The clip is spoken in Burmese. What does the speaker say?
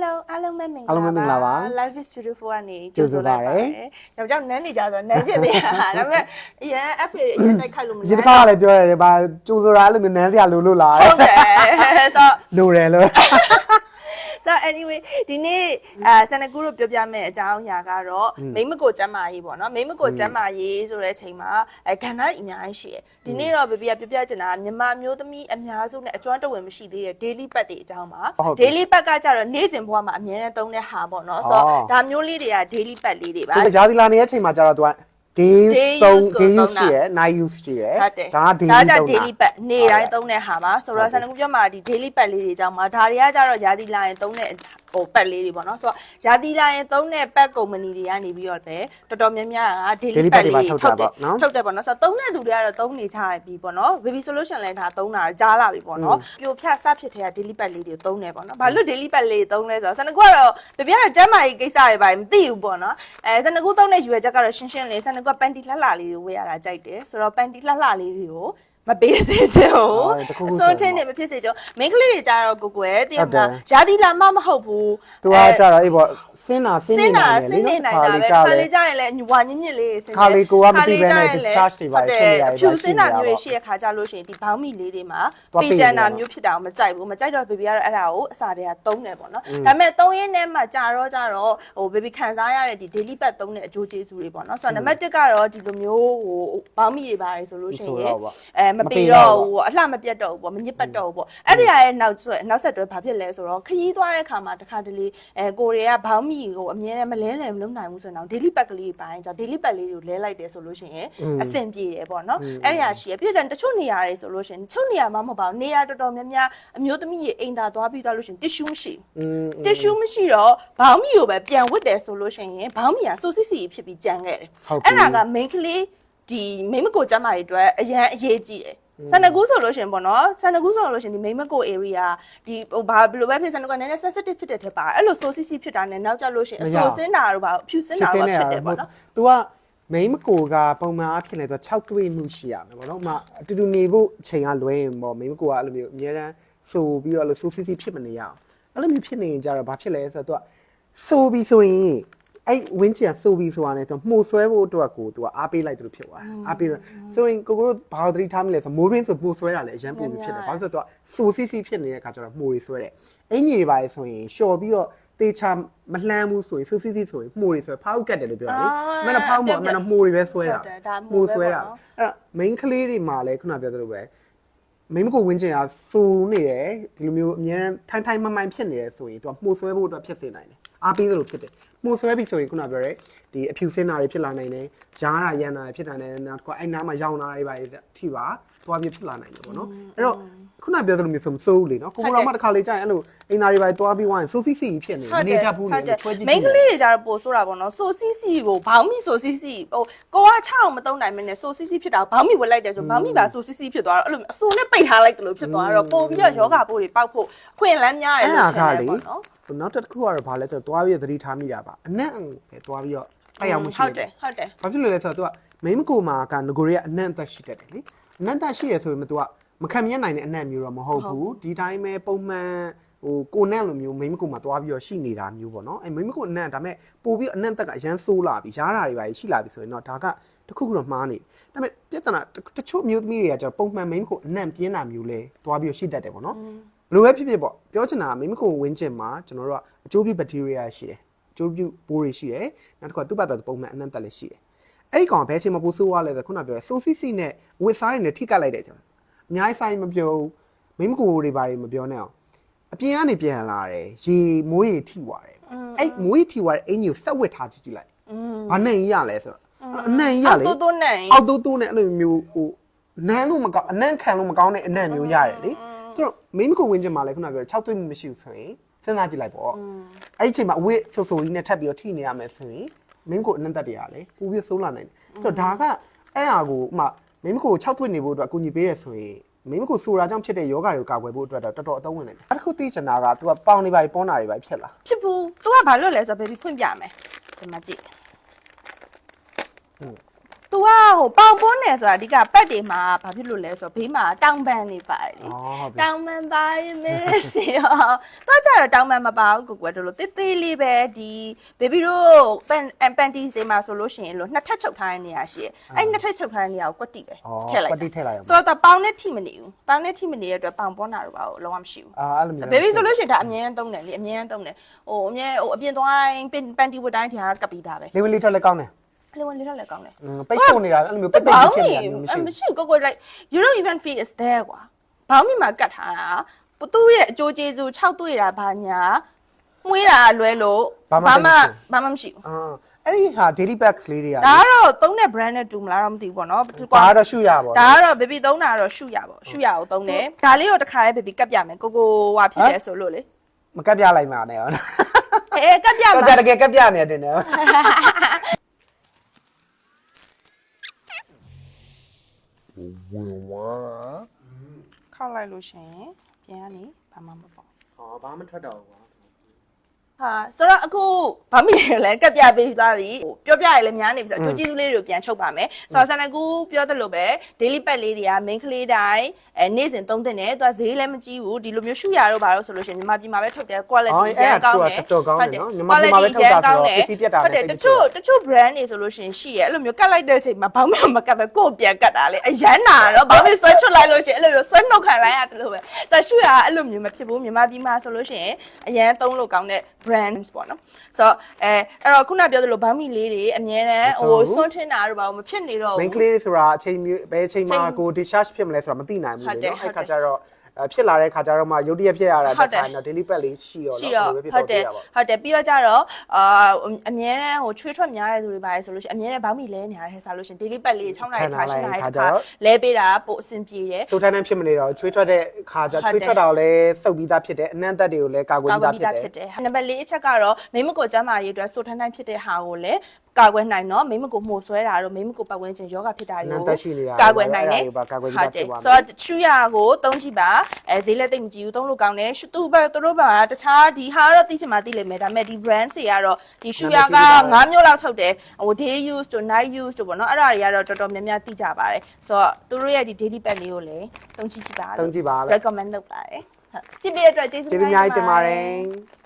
လုံးပဲမင်္ဂလာပါ Life is beautiful ကနေကြိုဆိုလိုက်ပါတယ်။ယောက်ျားနန်းနေကြဆိုနန်းချင်သေးတာဒါပေမဲ့အရင် FA အရင်တိုက်ခိုက်လို့မရဘူး။ဒီတစ်ခါလည်းပြောရတယ်ဗာကြိုဆိုတာအဲ့လိုမျိုးနန်းစရာလို့လားဟုတ်တယ်ဆိုလိုတယ်လို့So anyway ဒီနေ့စနကူတို့ပြောပြမယ့်အကြောင်းအရာကတော့မိမကိုကျမ်းမာရေးပေါ့နော်မိမကိုကျမ်းမာရေးဆိုတဲ့အချိန်မှာကဏ္ဍအများကြီးရှိတယ်ဒီနေ့တော့ဘေဘီကပြောပြချင်တာမြန်မာမျိုးသမီးအများစုနဲ့အကျွမ်းတဝင်မရှိသေးတဲ့ daily pad တွေအကြောင်းပါ daily pad ကကြတော့နေ့စဉ်ဘဝမှာအများနဲ့သုံးတဲ့ဟာပေါ့နော်ဆိုတော့ဒါမျိုးလေးတွေက daily pad လေးတွေပါဒီရာသီလာနေတဲ့အချိန်မှာကျတော့သူကday 3 ရှိရယ် night use ရှိရယ်ဒါက daily pad နေ့တိုင်းသုံးတဲ့ဟာပါဆိုတော့စနကူပြောမှာဒီ daily pad လေးတွေအကြောင်းမှာဒါတွေကကြတော့ရာသီလာရင်သုံးတဲ့ဟိုပတ်လေးတွေပေါ့နော်ဆိုတော့ရာသီလာရင်သုံးတဲ့ပတ်ကုမ္ပဏီတွေကနေပြီးတော့ပဲတော်တော်များများက daily pad လေးထုတ်တယ်ပေါ့နော်ဆိုတော့သုံးတဲ့သူတွေကတော့သုံးနေကြပြီပေါ့နော် baby solution လည်းဒါသုံးတာကြားလာပြီပေါ့နော်ပြိုဖြတ်စဖြစ်တဲ့ daily pad လေးတွေသုံးတယ်ပေါ့နော်ဘာလို့ daily pad လေးတွေသုံးလဲဆိုတော့စနကူကတော့ဘေဘီကတော့ကျမ်းမာရေးကိစ္စတွေပါမသိဘူးပေါ့နော်စနကူသုံးတဲ့ရွယ်ချက်ကတော့ရှင်းရှင်းလေးစနကူကပန်တီလှလှလေးတွေဝယ်ရတာကြိုက်တယ်ဆိုတော့ပန်တီလှလှလေးတွေကိုမပေးစေချင်ဘူးစိုးချင်းနေမဖြစ်စေချင်မိန်းကလေးတွေကြတော့ကိုကိုရဲ့တည်မလားရာသီလာမဟုတ်ဘူးသူကကြတော့အေးပေါ့စင်းတာနေနိုင်တာပဲခါလေးကြရင်လည်းဝါညစ်ညစ်လေးစင်းခါလေးကိုကမသိဘဲနဲ့ charge တွေပါဖြစ်နေရတယ်ဖြူစင်းတာမျိုးရှိရခါကြလို့ရှိရင်ဒီဘောင်းမီလေးတွေမှာပေကြံတာမျိုးဖြစ်တာမကြိုက်ဘူးမကြိုက်တော့ဘေဘီကတော့အဲ့ဒါကိုအစာတွေကသုံးတယ်ပေါ့နော်ဒါပေမဲ့သုံးရင်းနဲ့မှကြာတော့ဟိုဘေဘီခံစားရတဲ့ဒီ daily pad သုံးတဲ့အကျိုးကျေးဇူးတွေပေါ့နော်ဆိုတော့နံပါတ်1ကတော့ဒီလိုမျိုးဟိုဘောင်းမီတွေပါတယ်ဆိုလို့ရှိရင်မပေတော့ဘူးအလှမပြတ်တော့ဘူးပေါ့မညစ်ပတ်တော့ဘူးပေါ့အဲ့ဒီရဲ့နောက်ဆက်တွဲဘာဖြစ်လဲဆိုတော့ခရီးသွားတဲ့အခါမှာတခါတလေကိုတွေကဘောင်းမီကိုအမြဲတမ်းမလဲမလုပ်နိုင်ဘူးဆိုတော့ daily pack ကလေးပိုင်းကြောင့် daily pack လေးတွေကိုလဲလိုက်တယ်ဆိုလို့ရှိရင်အဆင်ပြေတယ်ပေါ့နော်အဲ့ဒီဟာရှိရပြည့်ကြတချို့နေရာတွေဆိုလို့ရှိရင်တချို့နေရာမှာမဟုတ်ပါဘူးနေရာတော်တော်များများအမျိုးသမီးတွေအိမ်သာသွားပြီးသွားလို့ရှိရင် tissue မရှိတော့ဘောင်းမီကိုပဲပြန်ဝတ်တယ်ဆိုလို့ရှိရင်ဘောင်းမီကစိုးစစ်စီဖြစ်ပြီးကြံခဲ့တယ်အဲ့ဒါက main ကလေးဒီမိမကိုကျမ်းမာရေးအတွက်အရန်အရေးကြီးတယ်စနကူးဆိုလို့ရှင်ပေါ့နော်စနကူးဆိုလို့ရှင်ဒီမိမကို area ဒီဟိုဘာဘယ်လိုပဲဖြစ်စနကူကနည်းနည်း sensitive ဖြစ်တဲ့ထက်ပါအဲ့လို society ဖြစ်တာနဲ့နောက်ကျလို့ရှင်အဆိုးစင်းတာတို့ပါဖြူစင်းတာတို့ဖြစ်တယ်ပေါ့နော် तू ကမိမကိုကပုံမှန်အားဖြင့်လည်းသူ6တွေ့မှုရှိရမယ်ပေါ့နော်အတူတူနေဖို့အချိန်ကလွဲရင်ပေါ့မိမကိုကအဲ့လိုမျိုးအများတန်းဆိုပြီးတော့အဲ့လို society ဖြစ်မနေရအောင်အဲ့လိုမျိုးဖြစ်နေရင်ကြတော့ဘာဖြစ်လဲဆိုတော့ तू ဆိုပြီးဆိုရင်အဲ့ဝင်းချင်ဆိုပြီးဆိုတာနဲ့သူမှုဆွဲဖို့အတွက်ကိုသူကအားပေးလိုက်တယ်လို့ဖြစ်သွားတယ်အားပေးတော့ဆိုရင်ကိုတို့ဘာသတိထားမလဲဆိုမိုးရင်းဆိုမှုဆွဲတာလည်းအရင်ပုံပြီးဖြစ်တယ်ဘာလို့ဆိုတော့သူကဆိုစီဖြစ်နေတဲ့အခါကျတော့မှုတွေဆွဲတယ်အင်ကြီးတွေပါလေဆိုရင်လျှော်ပြီးတော့တေချာမလှမ်းဘူးဆိုရင်ဆိုစီဆိုရင်မှုတွေဆွဲဖောက်ကတ်တယ်လို့ပြောတယ်လေမင်းကဖောက်မှာမင်းကမှုတွေပဲဆွဲတာမှုဆွဲတာအဲ့တော့ main ကလေးတွေမှာလည်းခုနပြောသလိုပဲမိမကိုဝင်းချင်ကစိုးနေတယ်ဒီလိုမျိုးအများထိုင်မှန်ဖြစ်နေတယ်ဆိုရင်သူကမှုဆွဲဖို့အတွက်ဖြစ်စေနိုင်တယ်အားပေးသလိုဖြစ်တယ်မှုဆွဲပြီဆိုရင်ခုနပြောရဲဒီအဖြူစင်းတာတွေဖြစ်လာနိုင်တယ်ရားတာရန်တာတွေဖြစ်လာနိုင်တယ်နောက်တစ်ခါအဲ့နားမှာရောင်တာတွေပါထိပါသွားပြီးဖြစ်လာနိုင်တယ်ပေါ့နော်အဲ့တော့ခုနပြောသလိုမျိုးဆိုမစိုးဘူးလေနော်ကိုကတော့မှတစ်ခါလေကြာရင်အဲ့လိုအင်တာတွေပါသွားပြီးဝိုင်းဆိုစီစီဖြစ်နေနေတတ်ဘူးလေချွဲကြည့်မိန်းကလေးတွေကြတော့ပို့ဆိုတာပေါ့နော်ဆိုစီစီကိုဘောင်းမီဆိုစီစီဟိုကိုကချအောင်မတုံးနိုင်မနဲ့ဆိုစီစီဖြစ်တာဘောင်းမီဝက်လိုက်တယ်ဆိုဘောင်းမီပါဆိုစီစီဖြစ်သွားတော့အဲ့လိုအဆိုးနဲ့ပိတ်ထားလိုက်တယ်လို့ဖြစ်သွားတော့ပို့ပြီးတော့ယောဂပိုးတွေပေါက်ဖို့ခွင့်လန်းများတယ်လို့ထင်တယ်ပေါ့နော်နောက်တစ်ခုကတော့ဘာလဲဆိုတော့တွားပြီးသတိထားမိတာပါအနံ့ပဲတွားပြီးတော့တိုက်အောင်မရှိဘူးဟုတ်တယ်ဘာဖြစ်လို့လဲဆိုတော့ तू ကမိမကိုမှာကငကိုရဲအနံ့သက်ရှိတတ်တယ်လေအနံ့သက်ရှိရဆိုရင် तू ကမခံမြင်နိုင်တဲ့အနံ့မျိုးတော့မဟုတ်ဘူးဒီတိုင်းပဲပုံမှန်ဟိုကိုနံ့လိုမျိုးမိမကိုမှာတွားပြီးတော့ရှိနေတာမျိုးပေါ့နော်အဲမိမကိုအနံ့ဒါပေမဲ့ပို့ပြီးအနံ့သက်ကအရန်ဆိုးလာပြီးရားတာတွေပါရှိလာပြီဆိုရင်တော့ဒါကတခုခုတော့မှားနေဒါပေမဲ့ပြဿနာတချို့မျိုးသမီးတွေကကျတော့ပုံမှန်မိမကိုအနံ့ပြင်းတာမျိုးလဲတွားပြီးတော့ရှိတတ်တယ်ပေါ့နော်ဘယ်လိုပဲဖြစ်ဖြစ်ပေါ့ပြောချင်တာမိမကိုဝင်းကျင်မှာကျွန်တော်တို့ကအကျိုးပြုဘက်တီးရီးယားရှိတယ်အကျိုးပြုပိုးတွေရှိတယ်နောက်တစ်ခါသူ့ဘက်တော့ပုံမှန်အနံ့တက်လည်းရှိတယ်အဲ့ဒီကောင်ဘယ်ချိန်မှပိုးဆိုးသွားလဲဆိုခုနပြောဆိုစီစီနဲ့ဝစ်ဆိုင်နဲ့ထိကတ်လိုက်တယ်ကျွန်တော်အများကြီးဆိုင်မပြောမိမကိုတွေဘာတွေမပြောနဲ့အောင်အပြင်ကနေပြန်လာတယ်ရေမိုးရေထိသွားတယ်အဲ့မိုးရေထိသွားတဲ့အင်ကြီးကိုဆက်ဝစ်ထားကြည့်လိုက်ဘာနဲ့ရလဲဆိုတော့အနံ့ရလေအောက်တိုးနဲ့အဲ့လိုမျိုးဟိုနန်းလို့မကောင်းအနံ့ခံလို့မကောင်းတဲ့အနံ့မျိုးရတယ်လေဆိုတော့မိမကိုဝင်းချင်မှာလဲခုနပြော6တွေ့မှုမရှိဘူးဆိုရင်စဉ်းစားကြည့်လိုက်ပေါ့အဲ့ဒီအချိန်မှာအဝိဆိုကြီးနဲ့ထပ်ပြီးတော့ထိနေရမယ်ဆိုရင်မိမကိုအနံ့တက်တရားလေပူပြီးဆိုးလာနိုင်တယ်ဆိုတော့ဒါကအဲ့ဟာကိုဥမာမိမကို6တွေ့နေဖို့အတွက်အကူအညီပေးရဆိုရင်မိမကိုဆိုတာကြောင့်ဖြစ်တဲ့ယောဂတွေကိုကာကွယ်ဖို့အတွက်တော့တော်တော်အသုံးဝင်တယ်အဲ့ဒါခုသိချင်တာက तू ကပေါင်နေပါပေါ်နာတွေပါဖြစ်လားဖြစ်ဘူး तू ကဘာလို့လဲဆိုတော့ baby ဖွင့်ပြမယ်ဒီမှာကြည့် तू ကဟိုပေါင်ပွန်းနေဆိုတာအဓိကပတ်တွေမှာဘာဖြစ်လို့လဲဆိုတော့ဘေးမှာတောင်ပန်နေပါတယ်လေတောင်ပန်ပါရင်မေးစီရောတော့ကြတော့တောင်ပန်မပါဘူးကိုကွယ်တို့လို့တေးသေးလေးပဲဒီဘေဘီတို့ပန်တီစီမှာဆိုလို့ရှိရင်လို့နှစ်ထပ်ချုပ်ထားတဲ့နေရာရှိတယ်အဲ့နှစ်ထပ်ချုပ်ထားတဲ့နေရာကိုကွက်တိပဲထည့်လိုက်ကွက်တိထည့်လိုက်ဆိုတော့ပေါင်နဲ့ထိမနေဘူးပေါင်နဲ့ထိမနေတဲ့အတွက်ပေါင်ပွန်းတာတော့ဘာလို့လုံးဝမရှိဘူးအဲ့လိုမျိုးဘေဘီဆိုလို့ရှိရင်ဒါအမြဲတမ်းသုံးတယ်လေအမြဲတမ်းသုံးတယ်ဟိုအမြဲဟိုအပြင်သွားတိုင်းပန်တီဝတ်တိုင်းဒီဟာကပ်ပြီးသားပဲလေးဝလေးထွက်လည်းကောင်းတယ်လေဝင်လေးတော့လည်းကောင်းတယ်ပိတ်ဆို့နေတာအဲ့လိုမျိုးပိတ်ဖြစ်နေတာမျိုးမရှိဘူးကိုကို like you don't even feel is there ကွာဘောင်းမီမှာကတ်ထားတာသူ့ရဲ့အကျိုးကျေးဇူး6တွေ့တာဘာညာမှုေးတာလွဲလို့ဘာမှမရှိဘူးအဲ့ဒီဟာ daily bags လေးတွေကဒါကတော့သုံးတဲ့ brand နဲ့တူမလားတော့မသိဘူးပေါ့နော်ဒါကတော့ရှုရပါဒါကတော့ baby သုံးတာတော့ရှုရပါရှုရအောင်သုံးတယ်ဒါလေးကိုတစ်ခါလေး baby ကပ်ပြမယ်ကိုဟွာဖြစ်တယ်ဆိုလို့လေမကပ်ပြလိုက်ပါနဲ့ဟုတ်ကပ်ပြမှာတကယ်ကပ်ပြနေတယ်နော်ခောက်လိုက်လို့ရှင်ပြန်ကနေဘာမှမပေါ့ဘာမှထွက်တော့ဘူးကွာဟာဆိုတော့အခုဘာမှမလဲကပ်ပြပေးသွားပြီပြောပြရလဲများနေပြီဆိုတော့အကျိုးကျေးဇူးလေးတွေကိုပြန်ချုပ်ပါမယ်ဆိုတော့ဆန်နကူပြောသလိုပဲ daily pack လေးတွေက main ကလေးတိုင်းနေ့စဉ်သုံးတဲ့နဲ့သူကဈေးလည်းမကြီးဘူးဒီလိုမျိုးရှုရတော့ဘာလို့ဆိုလို့ရှိရင်မြန်မာပြည်မှာပဲထုတ်တယ် quality ရန်ကောင်းတယ်ဟုတ်တယ်မြန်မာပြည်မှာပဲထုတ်တာဆိုတော့ပစ္စည်းပြတ်တာဟုတ်တယ်တချို့ brand တွေဆိုလို့ရှိရင်ရှိရဲ့အဲ့လိုမျိုးကတ်လိုက်တဲ့အချိန်မှာဘာမှမကတ်ပဲကိုယ်ပြန်ကတ်တာလေအရန်နာတော့ဘာဖြစ်ဆွဲချွတ်လိုက်လို့ရှိရင်အဲ့လိုမျိုးဆွဲနှုတ်ခံလိုက်ရတယ်လို့ပဲဆိုတော့ရှုရအဲ့လိုမျိုးမဖြစ်ဘူးမြန်မာပြည်မှာဆိုလို့ရှိရင်အရန်သုံးလို့ကောင်းတဲ့ brands ပေါ့နော်ဆိုတော့အဲ့တော့ခုနပြောသလိုဘောင်းမီလေးတွေအများနဲ့ဟိုစွန့်ထင်းတာတို့ဘာလို့မဖြစ်နေတော့ဘူး main ကလေးဆိုတာအချိန်ဘယ်အချိန်မှာကို discharge ဖြစ်မလဲဆိုတာမသိနိုင်ဘူးလေနော်အဲ့ခါကျတော့ဖြစ်လာတဲ့ခါကျတော့မှရုတ်တရက်ဖြစ်ရတာတဲ့ဆိုင်တော့ daily pack လေးရှိတော့လို့ပဲဖြစ်တော့တယ်ဟုတ်တယ်ပြီးတော့ကြတော့အမြဲတမ်းဟိုချွေးထွက်များတဲ့သူတွေပါတယ်ဆိုလို့ရှိရင်အမြဲတမ်းဘောင်းမီလဲနေရတဲ့ဆိုလို့ရှိရင် daily pack လေး6နာရီခါ8နာရီခါလဲပေးတာပို့အဆင်ပြေတယ်ဆိုတိုင်းဖြစ်မနေတော့ချွေးထွက်တဲ့ခါကျချွေးထွက်တာကိုလည်းစုပ်ပြီးသားဖြစ်တယ်အနှံ့သက်တွေကိုလည်းကာကွယ်ပြီးသားဖြစ်တယ်နံပါတ်4အချက်ကတော့မိမကိုကျမ်းမာရေးအတွက်ဆိုတိုင်းဖြစ်တဲ့ဟာကိုလည်းကာကွယ်နိုင်တော့မိမကိုမှုဆွဲတာတော့မိမကိုပတ်ဝန်းကျင်ယောဂဖြစ်တာတွေကိုကာကွယ်နိုင်တယ်ဟုတ်တယ်ဆိုတော့ရှူရကိုသုံးကြည့်ပါဈေးလက်သိမ့်မကြည့်ဘူးသုံးလို့ကောင်းတယ်သူ့ဘက်တို့ဘာတခြားဒီဟာတော့သိချင်မှသိလိမ့်မယ်ဒါပေမဲ့ဒီ brand တွေကတော့ဒီရှူရက9မျိုးလောက်ထုတ်တယ်ဟို day use တို့ night use တို့ပေါ့နော်အဲ့ဒါတွေကတော့တော်တော်များများသိကြပါတယ်ဆိုတော့သူတို့ရဲ့ဒီ daily pack လေးကိုလည်းသုံးကြည့်ကြပါ သုံးကြည့်ပါ recommend လုပ်ပါတယ်ဟုတ်ကြည့်ပေးတဲ့အတွက်ကျေးဇူးတင်ပါတယ်